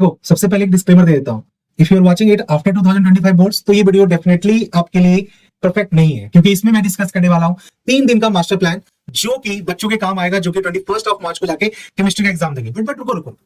तो सबसे पहले एक डिस्क्लेमर दे देता हूँ, if you are watching it after 2025 boards तो ये वीडियो डेफिनेटली आपके लिए परफेक्ट नहीं है, क्योंकि इसमें मैं डिस्कस करने वाला हूँ 3 दिन का मास्टर प्लान जो कि बच्चों के काम आएगा, जो कि 21 मार्च को जाके केमिस्ट्री का एग्जाम देंगे। बट रुको रुको,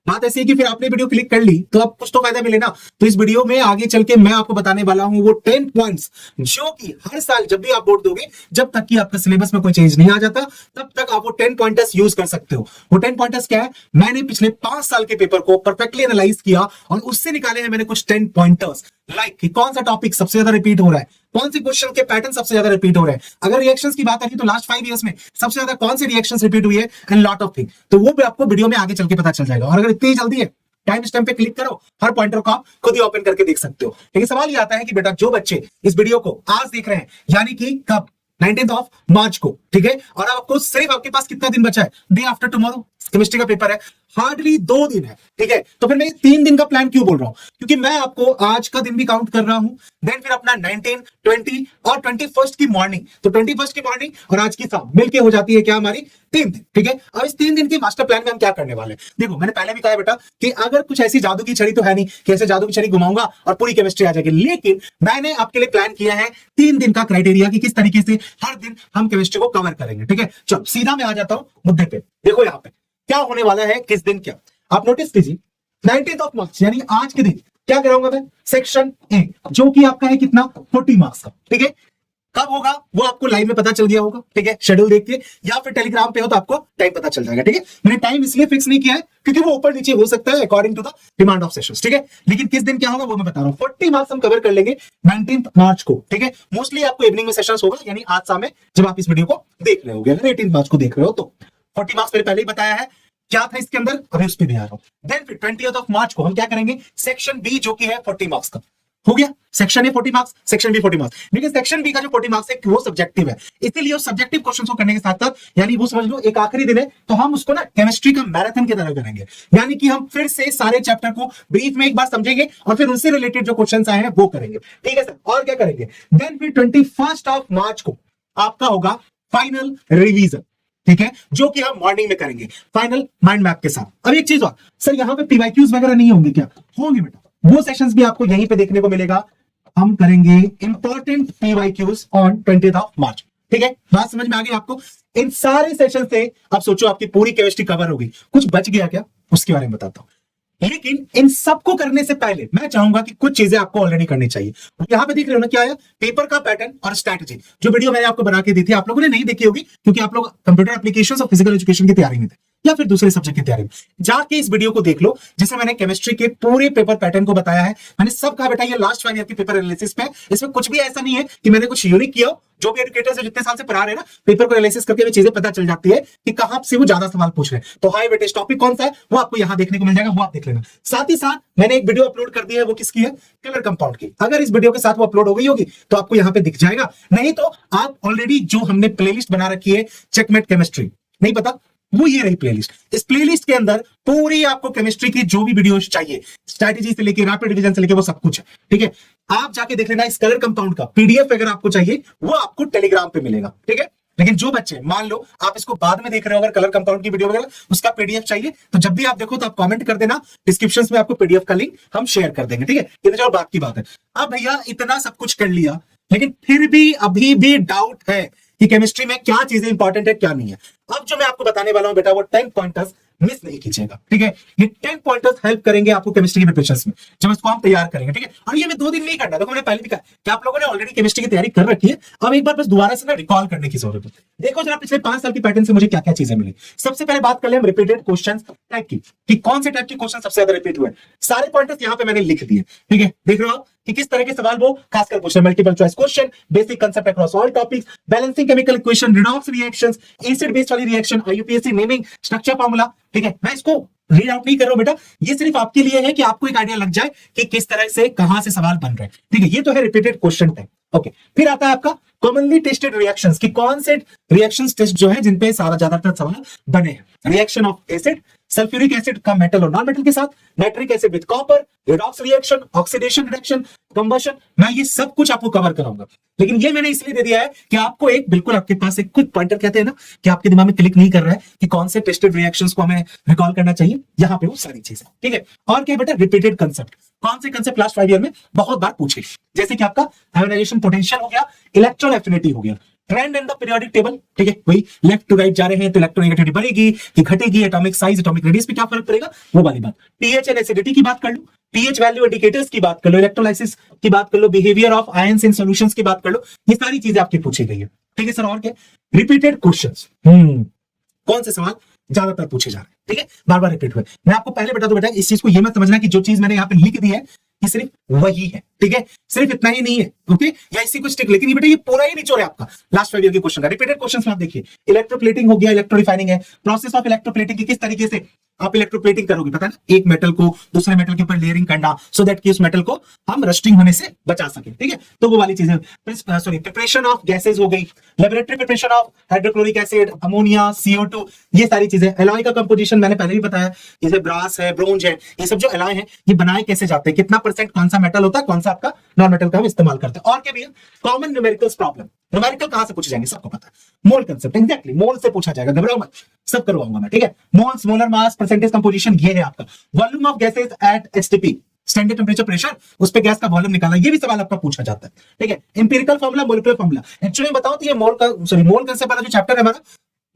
बात ऐसी है कि फिर आपने वीडियो क्लिक कर ली तो आप कुछ तो फायदा मिले ना। तो इस वीडियो में आगे चल के मैं आपको बताने वाला हूं वो 10 पॉइंट्स जो कि हर साल जब भी आप बोर्ड दोगे, जब तक कि आपका सिलेबस में कोई चेंज नहीं आ जाता, तब तक आप वो 10 पॉइंटर्स यूज कर सकते हो। वो 10 पॉइंटर्स क्या है, मैंने पिछले 5 साल के पेपर को परफेक्टली एनालाइज किया और उससे निकाले हैं मैंने कुछ 10 पॉइंटर्स, लाइक कि कौन सा टॉपिक सबसे ज्यादा रिपीट हो रहा है, कौन से क्वेश्चन के पैटर्न सबसे ज्यादा रिपीट हो रहे हैं। अगर रिएक्शंस की बात आती तो लास्ट 5 इयर्स में सबसे ज्यादा कौन से रिएक्शंस रिपीट हुई है एंड लॉट ऑफ थिंग, तो वो भी आपको वीडियो में आगे चल के पता चल जाएगा। और अगर इतनी जल्दी है, टाइम स्टैम्प पे क्लिक करो, हर पॉइंटर को आप खुद ही ओपन करके देख सकते हो। लेकिन सवाल ये आता है कि बेटा जो बच्चे इस वीडियो को आज देख रहे हैं, यानी कि कब 19 मार्च को, ठीक है, और आपको सिर्फ आपके पास कितना दिन बचा है, डे आफ्टर टुमारो केमिस्ट्री का पेपर है, हार्डली 2 दिन है, ठीक है। तो फिर मैं 3 दिन का प्लान क्यों बोल रहा हूं, क्योंकि मैं आपको आज का दिन भी काउंट कर रहा हूं, देन फिर अपना 19, 20 और 21 की मॉर्निंग, तो 21 की मॉर्निंग और आज की शाम मिलके हो जाती है क्या हमारी 3 दिन, ठीक है। अब इस 3 दिन की मास्टर प्लान में हम क्या करने वाले हैं, देखो मैंने पहले भी कहा बेटा कि अगर कुछ ऐसी जादू की छड़ी तो है नहीं कि ऐसे जादू की छड़ी घुमाऊंगा और पूरी केमिस्ट्री आ जाएगी, लेकिन मैंने आपके लिए प्लान किया है 3 दिन का क्राइटेरिया कि किस तरीके से हर दिन हम केमिस्ट्री को कवर करेंगे, ठीक है। चलो सीधा मैं आ जाता हूं मुद्दे पे। देखो यहां पे क्या होने वाला है, किस दिन क्या आप नोटिस कीजिए, 19 मार्च यानी आज के दिन क्या कराऊंगा मैं, सेक्शन ए जो कि आपका है कितना 40 मार्क्स का, ठीक है। कब होगा वो आपको लाइव में पता चल गया होगा, ठीक है, शेड्यूल देख के, या फिर टेलीग्राम पे हो तो आपको टाइम पता चल जाएगा, ठीक है। मैंने टाइम इसलिए फिक्स नहीं किया है क्योंकि वो ऊपर नीचे हो सकता है according to the demand of sessions, ठीक है। लेकिन किस दिन क्या होगा वो मैं बता रहा हूं, 40 मार्क्स हम कवर कर लेंगे 19 मार्च को, ठीक है। मोस्टली आपको इवनिंग में सेशंस होगा, यानी आज शाम में जब आप इस वीडियो को देख रहे होगे, अगर 18 मार्च को देख रहे हो तो 40 मार्क्स मैंने पहले ही बताया है क्या था इसके अंदर, अभी उस पर भी आ रहा हूं। देन फिर 20 मार्च को हम क्या करेंगे, सेक्शन बी जो कि है 40 मार्क्स का, हो गया। Section A 40 marks, section B 40 marks, लेकिन सेक्शन बी का जो 40 मार्क्स है वो सब्जेक्टिव है, इसीलिए उस सब्जेक्टिव क्वेश्चन को करने के साथ साथ, यानी वो समझ लो एक आखिरी दिन है तो हम उसको ना केमिस्ट्री का मैराथन की तरह करेंगे, यानी कि हम फिर से सारे चैप्टर को ब्रीफ में एक बार समझेंगे और फिर उनसे रिलेटेड जो क्वेश्चंस आए हैं वो करेंगे, ठीक है सर। और क्या करेंगे, देन फिर 21 मार्च को आपका होगा फाइनल रिवीजन, ठीक है, जो कि हम मॉर्निंग में करेंगे फाइनल माइंड मैप के साथ। अब एक चीज और सर, यहां पे पीवाईक्यूज वगैरह नहीं होंगे क्या, होंगे बेटा, वो सेशंस भी आपको यहीं पे देखने को मिलेगा। हम करेंगे इंपॉर्टेंट पीवाईक्यूज ऑन 20 मार्च, ठीक है। बात समझ में आ गई आपको, इन सारे सेशन से आप सोचो आपकी पूरी केमिस्ट्री कवर होगी, कुछ बच गया क्या उसके बारे में बताता हूं। लेकिन इन सबको करने से पहले मैं चाहूंगा कि कुछ चीजें आपको ऑलरेडी करनी चाहिए। यहां पे देख रहे हो ना क्या आया, पेपर का पैटर्न और स्ट्रैटेजी, जो वीडियो मैंने आपको बना के दी थी, आप लोगों ने नहीं देखी होगी क्योंकि आप लोग कंप्यूटर एप्लीकेशंस और फिजिकल एजुकेशन की तैयारी में थे या फिर दूसरे सब्जेक्ट की तैयारी में। जाके इस वीडियो को देख लो जिसमें मैंने केमिस्ट्री के पूरे पेपर पैटर्न को बताया है। मैंने सब कहा बेटा ये लास्ट 5 ईयर की पेपर एनालिसिस पे, इसमें कुछ भी ऐसा नहीं है कि मैंने कुछ यूनिक किया। जो भी एजुकेटर्स है जितने साल से पढ़ा रहे हैं ना, पेपर को एनालिसिस करके भी चीजें पता चल जाती है कि कहां से वो ज्यादा सवाल पूछ रहे हैं। तो हाई वेटेज टॉपिक कौन सा है वो आपको यहां देखने को मिल जाएगा, वो आप देख लेना। साथ ही साथ मैंने एक वीडियो अपलोड कर दी है, वो किसकी है, कलर कंपाउंड की। अगर इस वीडियो के साथ वो अपलोड हो गई होगी तो आपको यहां पे दिख जाएगा, नहीं तो आप ऑलरेडी जो हमने प्लेलिस्ट बना रखी है चेकमेट केमिस्ट्री, नहीं पता, वो ये रही प्लेलिस्ट। इस प्लेलिस्ट के अंदर पूरी आपको केमिस्ट्री की जो भी वीडियोस चाहिए, स्ट्रैटेजी से लेके रैपिड रिवीजन से लेके वो सब कुछ है, ठीक है। आप जाके देख लेना। इस कलर कंपाउंड का पीडीएफ अगर आपको चाहिए वो आपको टेलीग्राम पे मिलेगा, ठीक है। लेकिन जो बच्चे मान लो आप इसको बाद में देख रहे हो, अगर कलर कंपाउंड की वीडियो वगैरह उसका पीडीएफ चाहिए तो जब भी आप देखो तो आप कमेंट कर देना, डिस्क्रिप्शन में आपको पीडीएफ का लिंक हम शेयर कर देंगे, ठीक है। ये तो चलो बात की बात है। अब भैया इतना सब कुछ कर लिया, लेकिन फिर भी अभी भी डाउट है कि केमिस्ट्री में क्या चीजें इंपॉर्टेंट है क्या नहीं है। अब जो मैं आपको बताने वाला हूं बेटा वो 10 पॉइंटर्स मिस नहीं कीजिएगा, ठीक है। ये 10 पॉइंटर्स हेल्प करेंगे आपको केमिस्ट्री के प्रिपरेशन में जब इसको हम तैयार करेंगे, ठीक है। और ये मैं 2 दिन नहीं करना, देखो मैंने पहले भी कहा कि आप लोगों ने ऑलरेडी केमिस्ट्री की तैयारी कर रखी है, अब एक बार बस दोबारा से ना रिकॉल करने की जरूरत है। देखो जरा पिछले 5 साल की पैटर्न से मुझे क्या क्या चीजें मिली। सबसे पहले बात कर ले हम रिपीटेड क्वेश्चन टाइप की, कि कौन से टाइप के क्वेश्चन सबसे ज्यादा रिपीट हुए। सारे पॉइंटर्स यहाँ पे मैंने लिख दिए, ठीक है। देख रहे हो आप कि किस तरह के सवाल वो खासकर पूछ रहे, multiple choice question, basic concept across all topics, balancing chemical equation, redox reactions, acid base वाली reaction, IUPAC naming, structure formula, ठीक है। मैं इसको रीड आउट नहीं कर रहा हूं बेटा, ये सिर्फ आपके लिए है कि आपको एक आइडिया लग जाए कि किस तरह से कहां से सवाल बन रहे हैं, ठीक है। ये तो है रिपीटेड क्वेश्चन टाइप, ओके। फिर आता है आपका कॉमनली टेस्टेड रिएक्शंस, कि कौन से रिएक्शंस टेस्ट जो है जिन पे ज्यादातर सवाल बने हैं। Reaction of acid, sulphuric acid का मेटल और नॉन मेटल के साथ, nitric acid with copper, redox reaction, oxidation reduction, combustion, मैं ये सब कुछ आपको कवर कराऊंगा। लेकिन ये मैंने इसलिए दे दिया है कि आपको एक बिल्कुल आपके पास एक क्विक पॉइंटर कहते हैं ना कि आपके दिमाग में क्लिक नहीं कर रहा है कि कौन से टेस्टेड रिएक्शंस को हमें रिकॉल करना चाहिए, यहां पे वो सारी चीजें, ठीक है। और क्या बेटा, रिपीटेड कंसेप्ट, कौन से कंसेप्ट लास्ट 5 ईयर में बहुत बार पूछे, जैसे कि आपका आयोनाइजेशन पोटेंशियल हो गया, इलेक्ट्रॉन एफिनिटी हो गया, trend in the periodic table, ठीक है, वही लेफ्ट टू राइट जा रहे हैं तो इलेक्ट्रोनेगेटिविटी बढ़ेगी कि घटेगी, एटॉमिक साइज, एटॉमिक रेडियस पे क्या फर्क पड़ेगा, वो वाली बात। पीएच एंड एसिडिटी की बात कर लो, पीएच वैल्यू इंडिकेटर्स की बात कर लो, इलेक्ट्रोलाइसिस की बात कर लो, behaviour of ions in solutions की बात कर लो, ये सारी चीजें आपकी पूछी गई है, ठीक है सर। और क्या, रिपीटेड क्वेश्चंस, कौन से सवाल ज्यादातर पूछे जा रहे हैं, ठीक है, बार बार रिपीट हुए। मैं आपको पहले बता दूं बेटा, इस चीज को ये मत समझना कि जो चीज मैंने यहाँ पे लिख दी है ये सिर्फ वही है, ठीक है, सिर्फ इतना ही नहीं है, ओके, या इसी कुछ टिक, लेकिन ये बेटा ये पूरा ही निचोड़ है आपका लास्ट 5 ईयर के क्वेश्चन का। रिपीटेड क्वेश्चंस में आप देखिए, इलेक्ट्रोप्लेटिंग हो गया, इलेक्ट्रोरिफाइनिंग है, प्रोसेस ऑफ इलेक्ट्रोप्लेटिंग की किस तरीके से आप इलेक्ट्रोप्लेटिंग करोगे, पता है ना, एक मेटल को दूसरे मेटल के ऊपर लेयरिंग करना सो दैट कि उस मेटल को हम रस्टिंग होने से बचा सके, ठीक है, तो वो वाली चीजें। सॉरी, प्रिपरेशन ऑफ गैसेज हो गई, laboratory preparation of hydrochloric acid, ammonia, CO2, ये सारी चीजें। एलॉय का कंपोजिशन मैंने पहले भी बताया, जैसे ब्रास है, ब्रोंज है, ये सब जो एलॉय है ये बनाए कैसे जाते हैं, कितना परसेंट कौन सा मेटल होता है, कौन सा आपका नॉन मेटल का हम इस्तेमाल करते हैं। और क्या भैया, कॉमन न्यूमेरिकल्स प्रॉब्लम, न्यूमेरिकल कहां से पूछे जाएंगे सबको पता है, मोल कंसेप्ट, एग्जैक्टली मोल से पूछा जाएगा, घबराओ मत, सब करवाऊंगा मैं, ठीक है। Moles, molar mass, percentage composition, ये है आपका volume of gases eight STP, standard temperature pressure, उस पे गैस का वॉल्यूम निकालना, ये भी सवाल आपका पूछा जाता है, ठीक है। Empirical formula, molecular formula, actually बताओ तो ये मोल कंसेप्ट वाला जो चैप्टर है हमारा,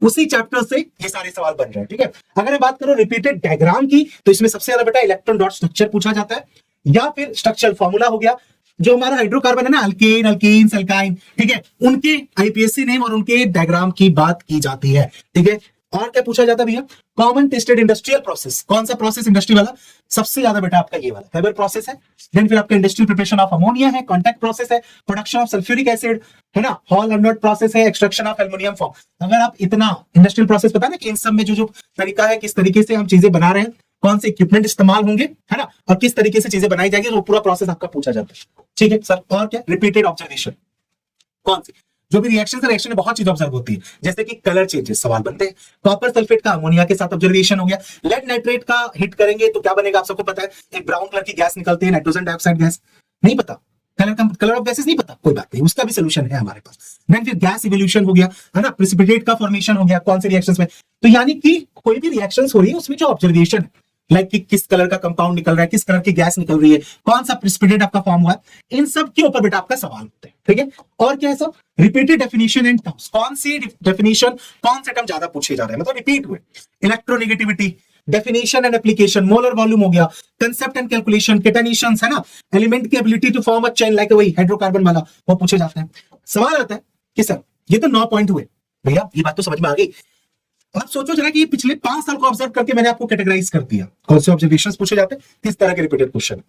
उसी चैप्टर से ये सारे सवाल बन रहे हैं, ठीक है। अगर मैं बात करूं रिपीटेड डायग्राम की, तो इसमें सबसे ज्यादा बेटा इलेक्ट्रॉन डॉट स्ट्रक्चर पूछा जाता है, या फिर स्ट्रक्चरल फार्मूला हो गया, जो हमारा हाइड्रोकार्बन है ना, अल्केन, अल्कीन्स, अल्काइन, ठीक है, उनके आईपीएससी नेम और उनके डायग्राम की बात की जाती है, ठीक है। और क्या पूछा जाता है भैया, कॉमन टेस्टेड इंडस्ट्रियल प्रोसेस, कौन सा प्रोसेस इंडस्ट्री वाला, सबसे ज्यादा बेटा आपका ये वाला वेबर प्रोसेस है। देन फिर आपका इंडस्ट्रियल प्रिपरेशन ऑफ अमोनिया है, कॉन्टैक्ट प्रोसेस है, प्रोडक्शन ऑफ सल्फ्यूरिक एसिड है ना, हॉल अर्नोट प्रोसेस है, एक्सट्रैक्शन ऑफ एल्युमिनियम फॉर्म। अगर आप इतना इंडस्ट्रियल प्रोसेस पता ना कि इन सब में जो जो तरीका है, किस तरीके से हम चीजें बना रहे हैं, कौन से इक्विपमेंट इस्तेमाल होंगे, है ना, और किस तरीके से चीजें बनाई जाएगी, वो पूरा प्रोसेस आपका पूछा जाता है, ठीक है सर। और क्या, रिपीटेड ऑब्जर्वेशन, कौन सी, जो भी रिएक्शन से रिएक्शन में बहुत चीज ऑब्जर्व होती है, जैसे कि कलर चेंजेस सवाल बनते हैं, कॉपर सल्फेट का अमोनिया के साथ ऑब्जर्वेशन हो गया, लेड नाइट्रेट का हिट करेंगे तो क्या बनेगा, आप सबको पता है, एक ब्राउन कलर की गैस निकलती है, नाइट्रोजन डाइऑक्साइड गैस, नहीं पता, कलर ऑफ गैसेस नहीं पता, कोई बात नहीं, उसका भी सोल्यूशन है हमारे पास। देन फिर गैस इवोल्यूशन हो गया, है ना, प्रेसिपिटेट का फॉर्मेशन हो गया, कौन से रिएक्शंस में, तो यानी कि कोई भी रिएक्शंस हो रही है उसमें जो ऑब्जर्वेशन है, लाइक कि किस कलर का कंपाउंड निकल रहा है, किस कलर की गैस निकल रही है, कौन सा प्रेसिपिटेट आपका फॉर्म हुआ है, इन सब के ऊपर बेटा आपका सवाल होता है, ठीक है। और क्या है सब, रिपीटेड डेफिनेशन एंड टर्म्स, कौन सी डेफिनेशन, कौन से टर्म ज्यादा पूछे जा रहे हैं, मतलब रिपीट हुए, electronegativity, definition and application, molar volume हो गया, कंसेप्ट एंड कैलकुलेशन, केटानिशंस है ना, एलिमेंट की ability to form a chain, like वही हाइड्रोकार्बन वाला, वो पूछे जाते हैं। सवाल आता है कि सर ये तो 9 पॉइंट हुए भैया, ये बात तो समझ में आ गई, आप सोचो जरा कि पिछले 5 साल को ऑब्जर्व करके मैंने आपको कैटेगराइज कर दिया, कौन से ऑब्जर्वेशंस पूछे जाते हैं, किस तरह के रिपीटेड क्वेश्चन।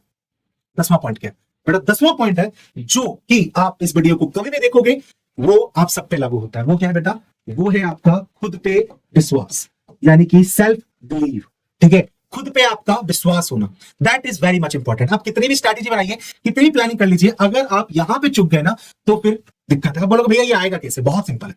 10वां पॉइंट क्या है बेटा, 10वां पॉइंट है जो कि आप इस वीडियो को कभी भी देखोगे वो आप सब पे लागू होता है, वो क्या है बेटा, वो है आपका खुद पे विश्वास, यानी कि सेल्फ बिलीव, ठीक है, खुद पे आपका विश्वास होना, that is very much important. आप कितनी भी स्ट्रैटेजी बनाइए, कितनी भी प्लानिंग कर लीजिए, अगर आप यहां पे चुक गए ना तो फिर दिक्कत है। आप बोलोगे भैया ये आएगा कैसे, बहुत सिंपल है,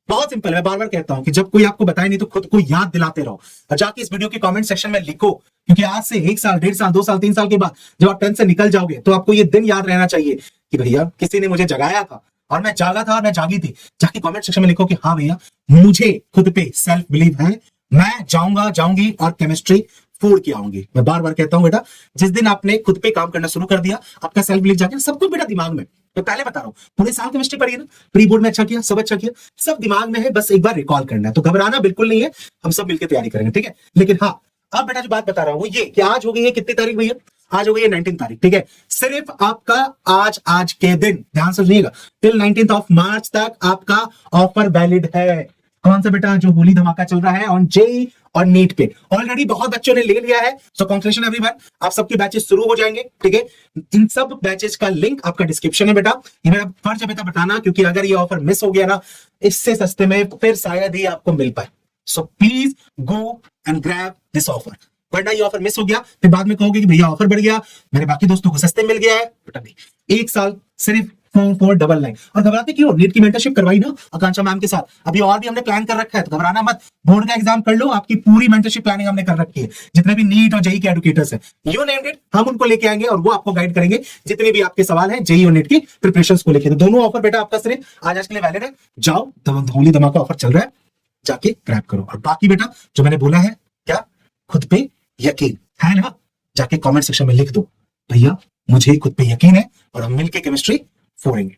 बहुत सिंपल है। मैं बार बार कहता हूं कि जब कोई आपको बताए नहीं तो खुद को याद दिलाते रहो, और जाके इस वीडियो के कमेंट सेक्शन में लिखो, क्योंकि आज से 1 साल, 1.5 साल, 2 साल, 3 साल के बाद जब आप 10 से निकल जाओगे तो आपको ये दिन याद रहना चाहिए कि भैया किसी ने मुझे जगाया था और मैं जागा था और मैं जागी थी। जाके कमेंट सेक्शन में लिखो कि हाँ भैया मुझे खुद पे सेल्फ बिलीव है, मैं जाऊंगा, जाऊंगी और केमिस्ट्री फोड़ के आऊंगी। मैं बार बार कहता हूं बेटा, जिस दिन आपने खुद पे काम करना शुरू कर दिया, आपका सेल्फ बिलीव जाके सब कुछ बेटा दिमाग में, मैं पहले बता रहा हूं, पूरे साल केमिस्ट्री पढ़िए ना, प्री बोर्ड में अच्छा किया, सब अच्छा किया, सब दिमाग में है, बस एक बार रिकॉल करना है, तो घबराना बिल्कुल नहीं है, हम सब मिलकर तैयारी करेंगे, ठीक है। लेकिन हाँ, अब बेटा जो बात बता रहा हूं वो ये कि आज हो गई है कितनी तारीख भैया, आज हो गई है 19 तारीख, ठीक है। सिर्फ आपका आज के दिन ध्यान से सुनिएगा, टिल 19 ऑफ मार्च तक आपका ऑफर वैलिड है। कौन सा बेटा, जो होली धमाका चल रहा है ऑन जेईई और नीट पे, ऑलरेडी बहुत बच्चों ने ले लिया है, सो कांग्रेचुलेशन एवरीवन, आप सबके बैचेस शुरू हो जाएंगे, ठीक है। इन सब बैचेस का लिंक आपका डिस्क्रिप्शन है बेटा, ये मेरा फर्ज है बेटा बताना, क्योंकि अगर ये ऑफर मिस हो गया ना, इससे सस्ते में फिर शायद ही आपको मिल पाए, so please go and grab this offer, वरना ये ऑफर मिस हो गया फिर बाद में कहोगे कि भैया ऑफर बढ़ गया, मेरे बाकी दोस्तों को सस्ते मिल गया है, बेटा नहीं, 1 साल सिर्फ 4499। और घबराते क्यों, नीट की मेंटरशिप करवाई ना आकांक्षा मैम के साथ, अभी और भी हमने प्लान कर रखा है, तो घबराना मत। बोर्ड का एग्जाम कर लो, आपकी पूरी मेंटरशिप प्लानिंग हमने कर रखी है। जितने भी नीट और जेई के एडुकेटर्स हैं, यू नेम्ड इट, हम उनको लेके आएंगे और वो आपको गाइड करेंगे जितने भी आपके सवाल हैं जेई और नीट की प्रिपरेशन को लेकर। तो दोनों ऑफर बेटा आपका सिर्फ आज के लिए वैलिड है। जाओ, धूली धमाका ऑफर चल रहा है, जाके ग्रैब करो। और बाकी बेटा जो मैंने बोला है, क्या खुद पे यकीन है ना, जाके कमेंट सेक्शन में लिख दो भैया मुझे खुद पे यकीन है और हम मिलके केमिस्ट्री फोड़ेंगे।